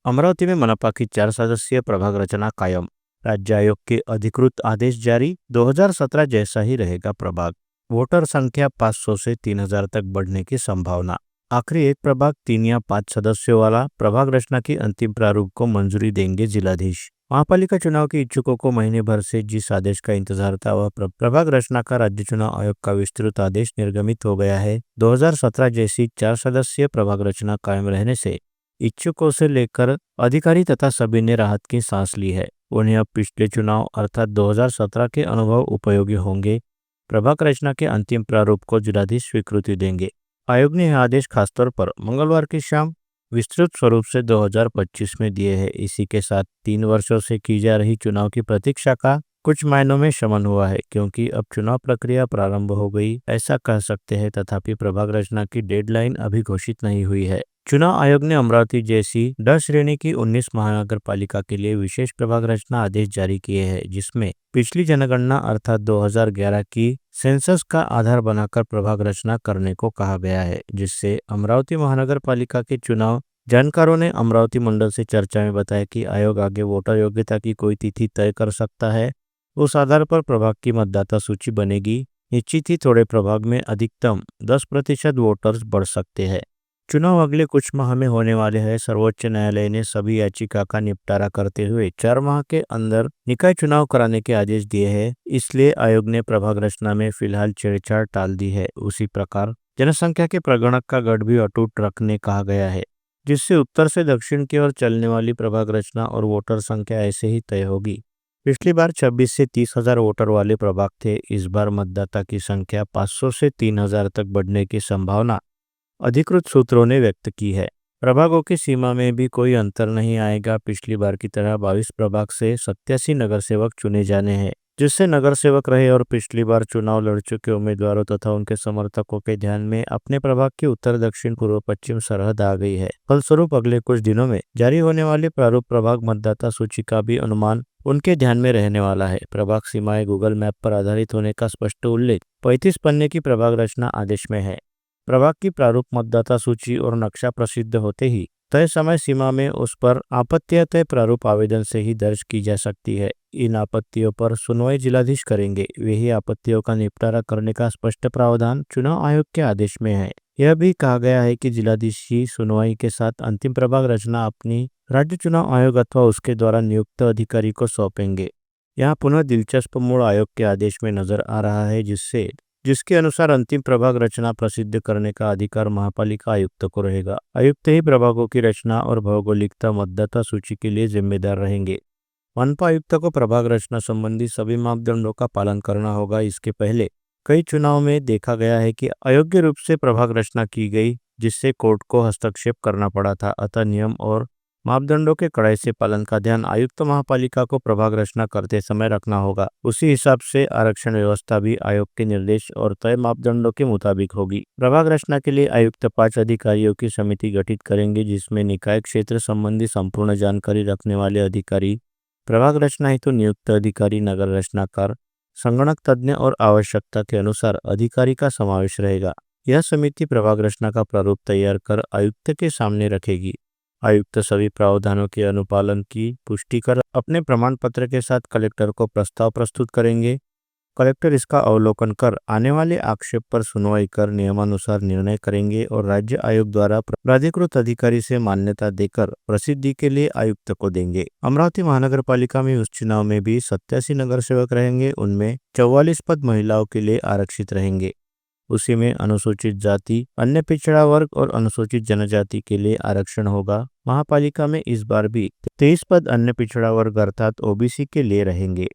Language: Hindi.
अमरावती में मनपा की 4 सदस्यीय प्रभाग रचना कायम। राज्य आयोग के अधिकृत आदेश जारी। 2017 जैसा ही रहेगा प्रभाग। वोटर संख्या 500 से 3000 तक बढ़ने की संभावना। आखिरी एक प्रभाग 3 या 5 सदस्यों वाला प्रभाग रचना की अंतिम प्रारूप को मंजूरी देंगे जिलाधीश। महापालिका चुनाव के इच्छुकों को महीने भर से जिस आदेश का इंतजार था वह प्रभाग रचना का राज्य चुनाव आयोग का विस्तृत आदेश निर्गमित हो गया है। 2017 जैसी 4 सदस्यीय प्रभाग रचना कायम रहने से इच्छुकों से लेकर अधिकारी तथा सभी ने राहत की सांस ली है। उन्हें अब पिछले चुनाव अर्थात 2017 के अनुभव उपयोगी होंगे। प्रभाग रचना के अंतिम प्रारूप को जिलाधीश स्वीकृति देंगे। आयोग ने यह आदेश खासतौर पर मंगलवार की शाम विस्तृत स्वरूप से 2025 में दिए हैं। इसी के साथ 3 वर्षों से की जा रही चुनाव की प्रतीक्षा का कुछ मायनों में शमन हुआ है, क्योंकि अब चुनाव प्रक्रिया प्रारंभ हो गई ऐसा कह सकते हैं। तथापि प्रभाग रचना की डेडलाइन अभी घोषित नहीं हुई है। चुनाव आयोग ने अमरावती जैसी ड श्रेणी की 19 महानगर पालिका के लिए विशेष प्रभाग रचना आदेश जारी किए हैं, जिसमें पिछली जनगणना अर्थात 2011 की सेंसस का आधार बनाकर प्रभाग रचना करने को कहा गया है, जिससे अमरावती महानगर पालिका के चुनाव जानकारों ने अमरावती मंडल से चर्चा में बताया कि आयोग आगे वोटर योग्यता की कोई तिथि तय कर सकता है। उस आधार पर प्रभाग की मतदाता सूची बनेगी। निश्चित ही थोड़े प्रभाग में अधिकतम 10% वोटर्स बढ़ सकते हैं। चुनाव अगले कुछ माह में होने वाले हैं। सर्वोच्च न्यायालय ने सभी याचिका का निपटारा करते हुए 4 माह के अंदर निकाय चुनाव कराने के आदेश दिए हैं। इसलिए आयोग ने प्रभाग रचना में फिलहाल छेड़छाड़ टाल दी है। उसी प्रकार जनसंख्या के प्रगणक का गढ़ भी अटूट रखने कहा गया है, जिससे उत्तर से दक्षिण की ओर चलने वाली प्रभाग रचना और वोटर संख्या ऐसे ही तय होगी। पिछली बार 26 से 30,000 वोटर वाले प्रभाग थे। इस बार मतदाता की संख्या 500 से 3000 तक बढ़ने की संभावना अधिकृत सूत्रों ने व्यक्त की है। प्रभागों की सीमा में भी कोई अंतर नहीं आएगा। पिछली बार की तरह 22 प्रभाग से 87 नगर सेवक चुने जाने हैं, जिससे नगर सेवक रहे और पिछली बार चुनाव लड़ चुके उम्मीदवारों तथा उनके समर्थकों के ध्यान में अपने प्रभाग की उत्तर दक्षिण पूर्व पश्चिम सरहद आ गई है। फलस्वरूप अगले कुछ दिनों में जारी होने वाले प्रारूप प्रभाग मतदाता सूची का भी अनुमान उनके ध्यान में रहने वाला है। प्रभाग सीमाएं गूगल मैप पर आधारित होने का स्पष्ट उल्लेख 35 पन्ने की प्रभाग रचना आदेश में है। प्रभाग की प्रारूप मतदाता सूची और नक्शा प्रसिद्ध होते ही तय समय सीमा में उस पर आपत्तियां तय प्रारूप आवेदन से ही दर्ज की जा सकती है। इन आपत्तियों पर सुनवाई जिलाधीश करेंगे। वे ही आपत्तियों का निपटारा करने का स्पष्ट प्रावधान चुनाव आयोग के आदेश में है। यह भी कहा गया है कि जिलाधीश ही सुनवाई के साथ अंतिम प्रभाग रचना अपनी राज्य चुनाव आयोग अथवा उसके द्वारा नियुक्त अधिकारी को सौंपेंगे। यहाँ पुनः दिलचस्प मोड़ आयोग के आदेश में नजर आ रहा है, जिसके अनुसार अंतिम प्रभाग रचना प्रसिद्ध करने का अधिकार महापालिका आयुक्त को रहेगा। आयुक्त ही प्रभागों की रचना और भौगोलिकता मतदाता सूची के लिए जिम्मेदार रहेंगे। मनपा आयुक्त को प्रभाग रचना संबंधी सभी मापदंडों का पालन करना होगा। इसके पहले कई चुनाव में देखा गया है कि अयोग्य रूप से प्रभाग रचना की गई, जिससे कोर्ट को हस्तक्षेप करना पड़ा था। अतः नियम और मापदंडों के कड़ाई से पालन का ध्यान आयुक्त महापालिका को प्रभाग रचना करते समय रखना होगा। उसी हिसाब से आरक्षण व्यवस्था भी आयोग के निर्देश और तय मापदंडों के मुताबिक होगी। प्रभाग रचना के लिए आयुक्त 5 अधिकारियों की समिति गठित करेंगे, जिसमें निकाय क्षेत्र संबंधी संपूर्ण जानकारी रखने वाले अधिकारी, प्रभाग रचना हेतु नियुक्त अधिकारी, नगर रचनाकार, संगणक तज्ञ और आवश्यकता के अनुसार अधिकारी का समावेश रहेगा। यह समिति प्रभाग रचना का प्रारूप तैयार कर आयुक्त के सामने रखेगी। आयुक्त सभी प्रावधानों के अनुपालन की पुष्टि कर अपने प्रमाण पत्र के साथ कलेक्टर को प्रस्ताव प्रस्तुत करेंगे। कलेक्टर इसका अवलोकन कर आने वाले आक्षेप पर सुनवाई कर नियमानुसार निर्णय करेंगे और राज्य आयोग द्वारा प्राधिकृत अधिकारी से मान्यता देकर प्रसिद्धि के लिए आयुक्त को देंगे। अमरावती महानगर पालिका में उस चुनाव में भी 87 नगर सेवक रहेंगे। उनमें 44 पद महिलाओं के लिए आरक्षित रहेंगे। उसी में अनुसूचित जाति, अन्य पिछड़ा वर्ग और अनुसूचित जनजाति के लिए आरक्षण होगा। महापालिका में इस बार भी 23 पद अन्य पिछड़ा वर्ग अर्थात ओबीसी के लिए रहेंगे।